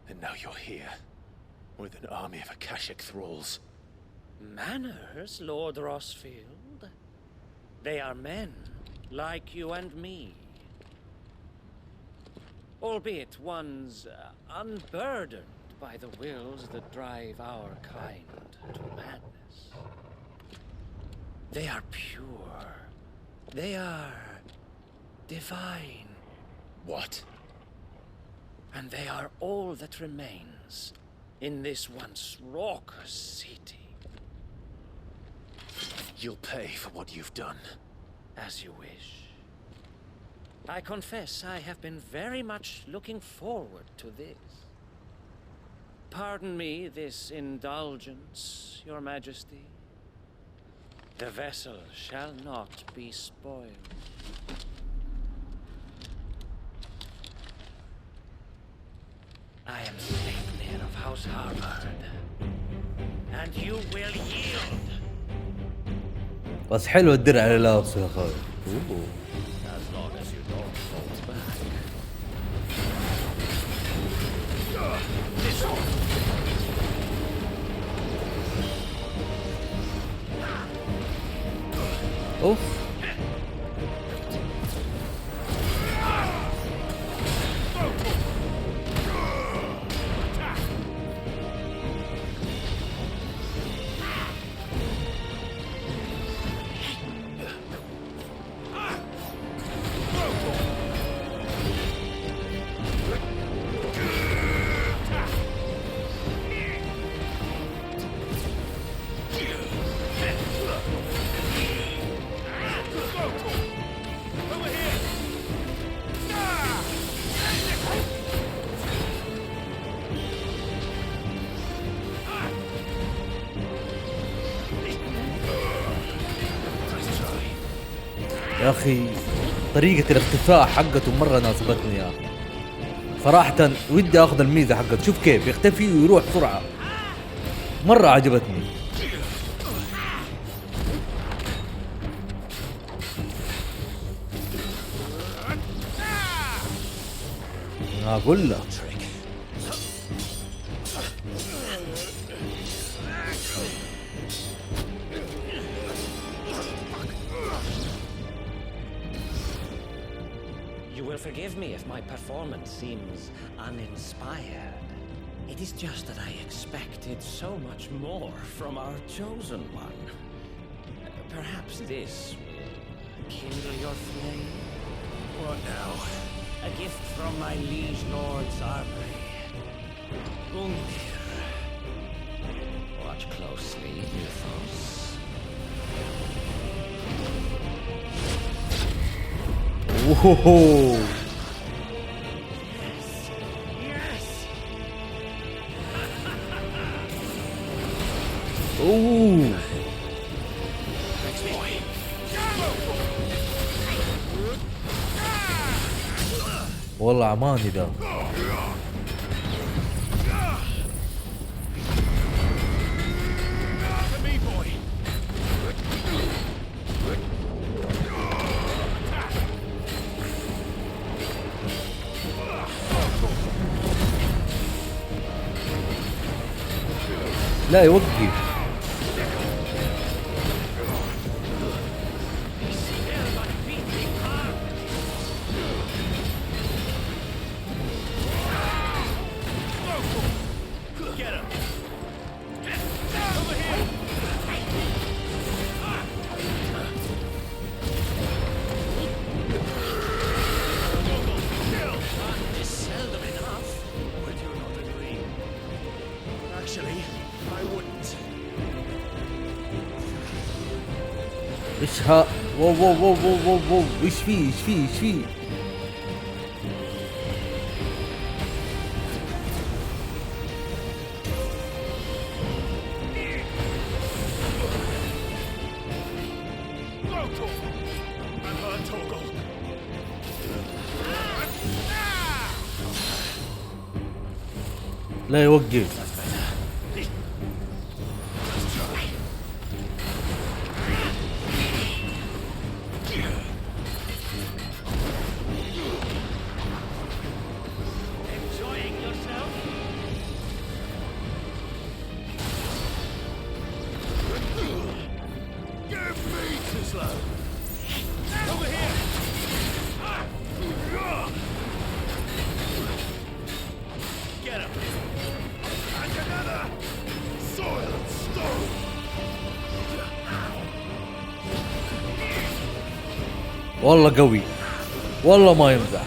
and now you're here, with an army of Akashic thralls. Manners, Lord Rosfield? They are men, like you and me. Albeit ones unburdened by the wills that drive our kind to madness. They are pure. They are divine. What? And they are all that remains in this once raucous city. You'll pay for what you've done. As you wish. I confess I have been very much looking forward to this. Pardon me this indulgence, Your Majesty. The vessel shall not be spoiled. I am Sleipnir of House Harvard, and you will yield. بس حلو الدرع اللي لابسه يا اخوي. As long as you don't hold back. This one. اوف. يا اخي طريقة الاختفاء حقته مرة ناسبتني يا اخي صراحة. ودي اخذ الميزة حقته، شوف كيف يختفي ويروح بسرعة، مرة عجبتني. اقول لك Forgive me if my performance seems uninspired. It is just that I expected so much more from our chosen one. Perhaps this will kindle your flame? What now? A gift from my liege lord's armory. Ungir. Watch closely, Mythos. Whoa. Yes. Ooh. والله عماني ذا. لا يوقف. ايش ها؟ واو واو واو واو واو، ايش فيه ايش فيه ايش فيه؟ لا يوقف. والله قوي، والله ما يمزح.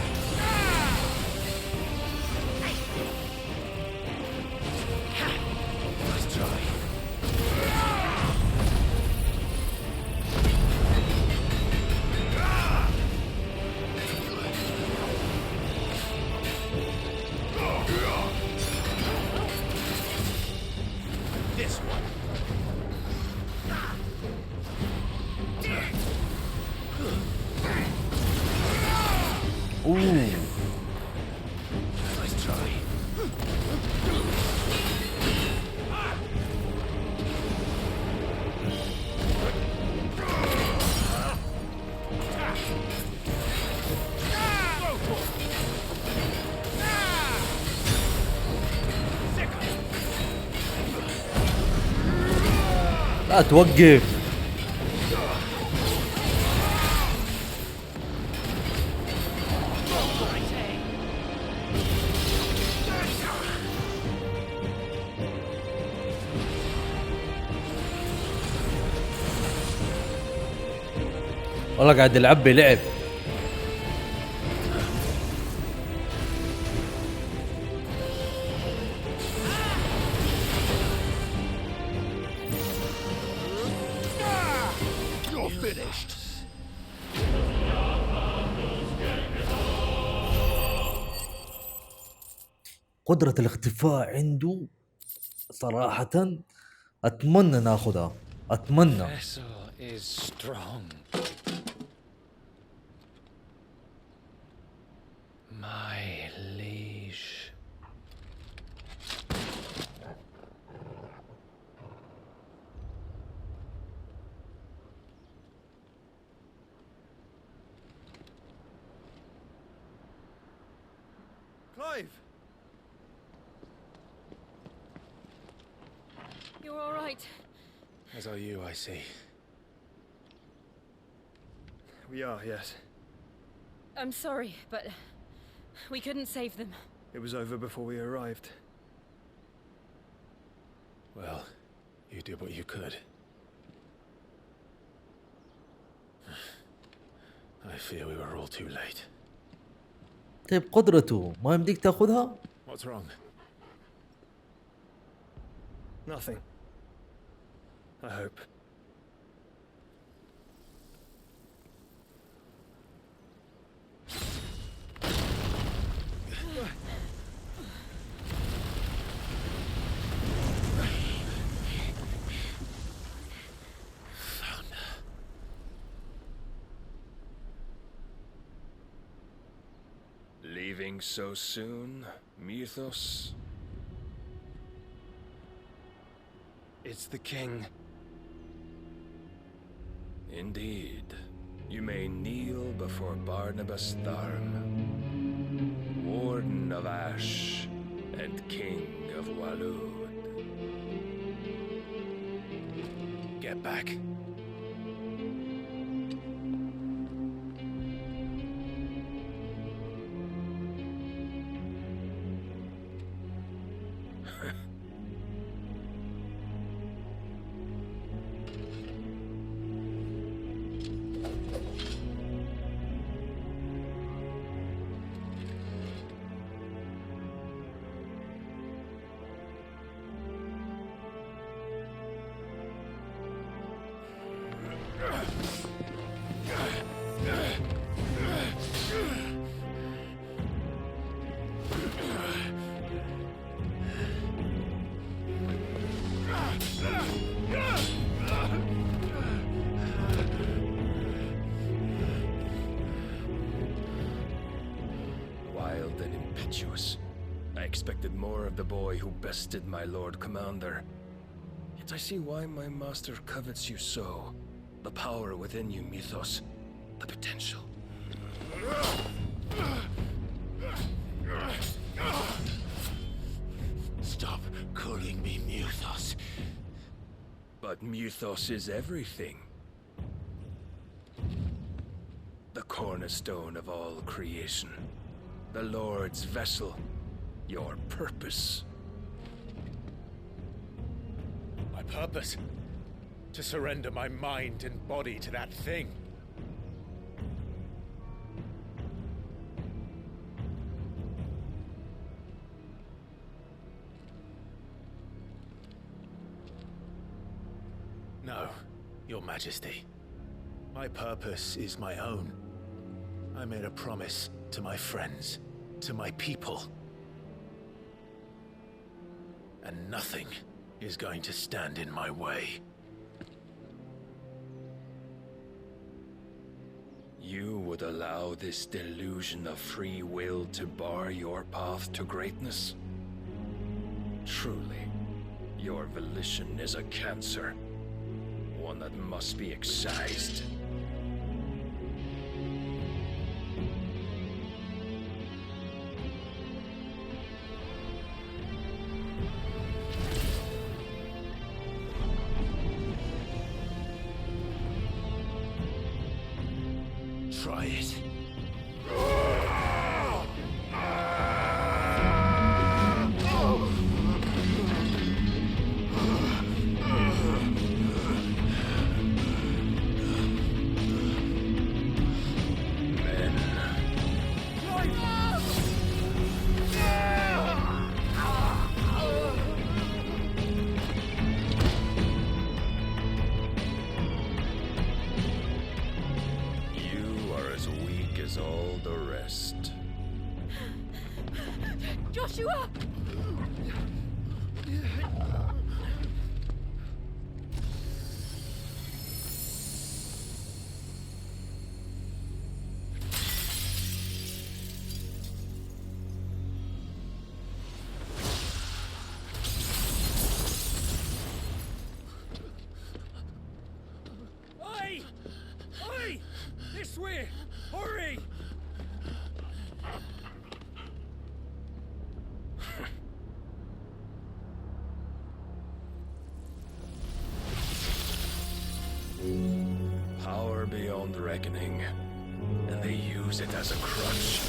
لا توقف. والله قاعد يلعب لعب. You're finished. قدرة الاختفاء عنده صراحة اتمنى ناخذها، اتمنى. Vessel is strong. My liege. Clive! You're all right. As are you, I see. We are, yes. I'm sorry, but we couldn't save them. It was over before we arrived. Well, you did what you could. I fear we were all too late. طيب قدرته ما يمديك تاخذها؟ What's wrong? Nothing. I hope. Leaving so soon, Mythos? It's the king. Indeed. You may kneel before Barnabas Tharm, Warden of Ash and King of Walud. Get back. Wild and impetuous. I expected more of the boy who bested my Lord Commander. Yet I see why my master covets you so. The power within you, Mythos. The potential. Stop calling me Mythos. But Mythos is everything. The cornerstone of all creation. The Lord's vessel. Your purpose. My purpose? To surrender my mind and body to that thing. No, Your Majesty. My purpose is my own. I made a promise to my friends, to my people. And nothing is going to stand in my way. You would allow this delusion of free will to bar your path to greatness? Truly, your volition is a cancer. One that must be excised. try it. All the rest. Joshua! Oi! Oi! This way! Hurry! Power beyond reckoning, and they use it as a crutch.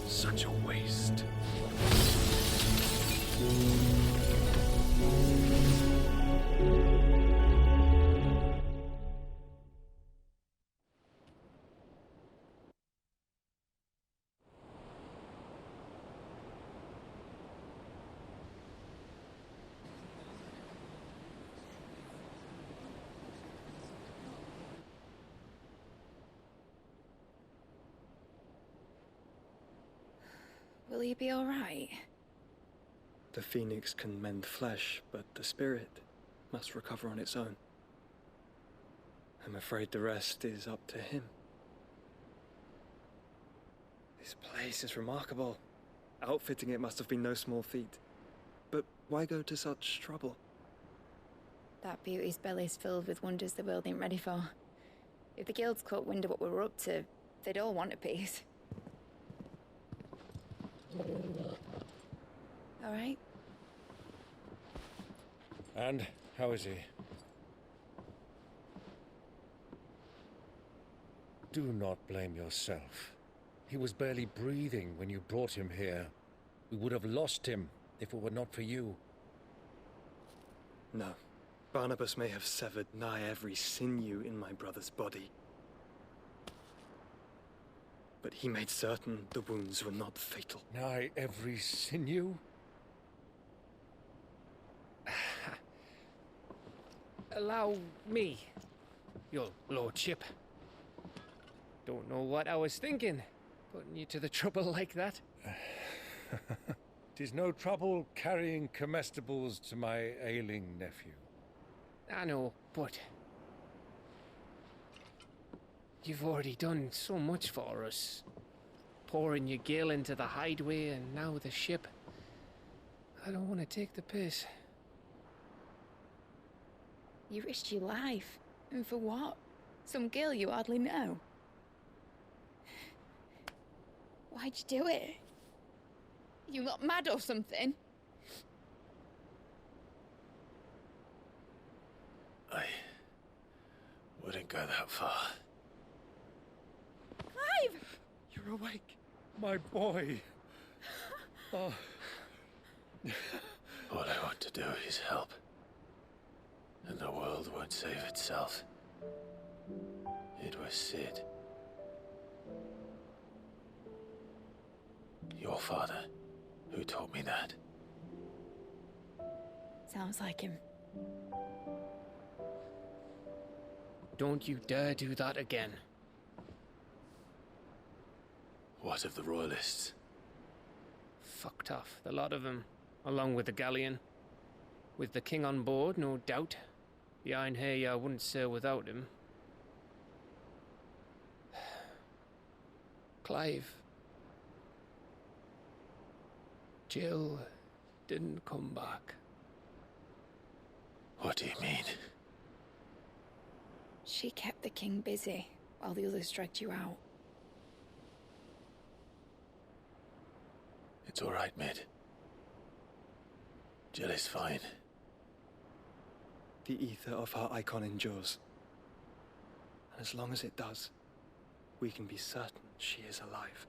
Such a waste. Will you be all right? The phoenix can mend flesh, but the spirit must recover on its own. I'm afraid the rest is up to him. This place is remarkable. Outfitting it must have been no small feat. But why go to such trouble? That beauty's belly's filled with wonders the world ain't ready for. If the guilds caught wind of what we were up to, they'd all want a piece. All right? And how is he? Do not blame yourself. He was barely breathing when you brought him here. We would have lost him if it were not for you. No. Barnabas may have severed nigh every sinew in my brother's body. But he made certain the wounds were not fatal. Nigh every sinew? Allow me, your lordship. Don't know what I was thinking, putting you to the trouble like that. 'Tis no trouble carrying comestibles to my ailing nephew. I know, but you've already done so much for us. Pouring your gil into the hideaway and now the ship. I don't want to take the piss. You risked your life. And for what? Some girl you hardly know. Why'd you do it? You not mad or something? I wouldn't go that far. Clive! You're awake, my boy. Oh. All I want to do is help. And the world won't save itself. It was Sid. Your father, who taught me that. Sounds like him. Don't you dare do that again. What of the Royalists? Fucked off, the lot of them, along with the galleon. With the king on board, no doubt. Behind here, I wouldn't sail without him. Clive. Jill didn't come back. What do you mean? She kept the king busy while the others dragged you out. It's all right, Mid. Jill is fine. The ether of her icon endures. And as long as it does, we can be certain she is alive.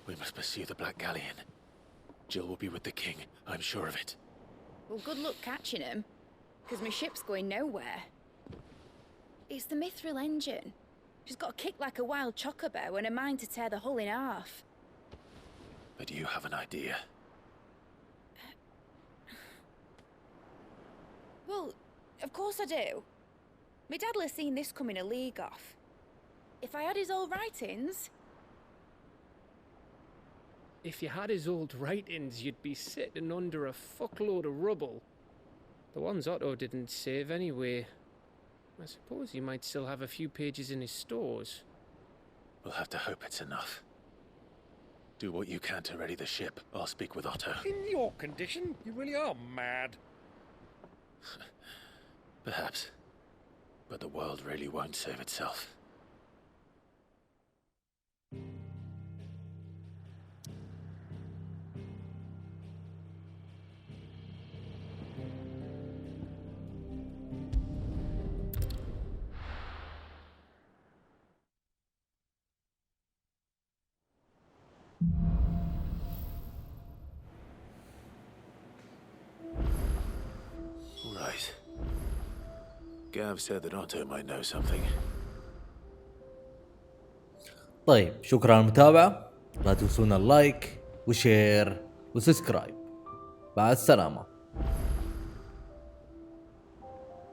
We must pursue the Black Galleon. Jill will be with the king, I'm sure of it. Well, good luck catching him, because my ship's going nowhere. It's the Mithril engine. She's got a kick like a wild chocobo and a mind to tear the hull in half. But you have an idea. Well, of course I do. My dad'll have seen this coming a league off. If I had his old writings... If you had his old writings, you'd be sitting under a fuckload of rubble. The ones Otto didn't save anyway. I suppose he might still have a few pages in his stores. We'll have to hope it's enough. Do what you can to ready the ship. I'll speak with Otto. In your condition, you really are mad. Perhaps. But the world really won't save itself. Right. Gav said that Otto might know something. طيب شكرا على المتابعة، لا تنسونا اللايك وشير وسبسكرايب. مع السلامة.